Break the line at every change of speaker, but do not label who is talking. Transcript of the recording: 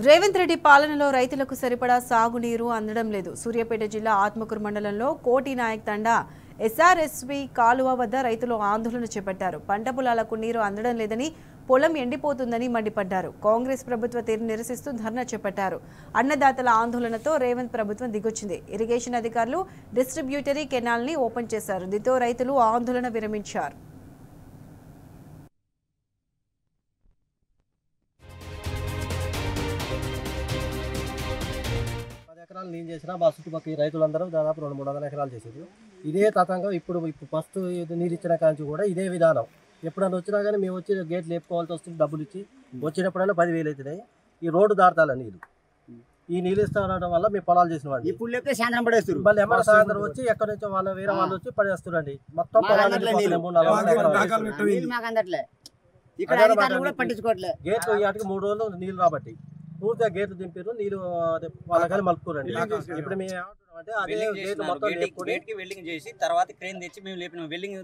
రేవంత్ రెడ్డి పాలనలో రైతులకు సరిపడా సాగునీరు అందడం లేదు. సూర్యాపేట జిల్లా ఆత్మకూరు మండలంలో కోటి నాయక్ తండా ఎస్ఆర్ఎస్వి కాలువ వద్ద రైతులు ఆందోళన చేపట్టారు. పంట పొలాలకు నీరు అందడం లేదని, పొలం ఎండిపోతుందని మండిపడ్డారు. కాంగ్రెస్ ప్రభుత్వ తీరును నిరసిస్తూ ధర్నా చేపట్టారు. అన్నదాతల ఆందోళనతో రేవంత్ ప్రభుత్వం దిగొచ్చింది. ఇరిగేషన్ అధికారులు డిస్ట్రిబ్యూటరీ కెనాల్ ని ఓపెన్ చేశారు. దీంతో రైతులు ఆందోళన విరమించారు.
ఎకరాలు నేను చేసిన మా చుట్టుపక్కల రైతులందరూ దాదాపు 200-300 ఎకరాలు చేసేది. ఇదే తతంగం ఇప్పుడు ఫస్ట్ నీరు ఇచ్చిన కాంచి కూడా ఇదే విధానం. ఎప్పుడైనా వచ్చినా కానీ మేము వచ్చి గేట్లు లేపుకోవాల్సి వస్తుంది, డబ్బులు ఇచ్చి వచ్చినప్పుడైనా 10,000 అవుతున్నాయి. ఈ రోడ్డు దాటాల నీళ్ళు, ఈ నీళ్ళు ఇస్తానడం వల్ల మేము పొలాలు చేసిన వాడిని
ఇప్పుడు లేకపోతే సాయంత్రం పడేస్తారు.
మళ్ళీ ఏమైనా సాయంత్రం వచ్చి ఎక్కడి నుంచో వేరే వాళ్ళు వచ్చి పడేస్తారండి. మొత్తం గేట్లు వాటికి 3 రోజులు నీళ్ళు రాబట్టి పూర్తిగా గేట్లు దింపారు. నీళ్ళు వాళ్ళకని మలుపుకోరండి. ఇప్పుడు మేము ఏమంటున్నాం అంటే అదే గేట్ మొత్తం
వెల్డింగ్ చేసి తర్వాత క్రేన్ తెచ్చి మేము లేపినాం. వెల్డింగ్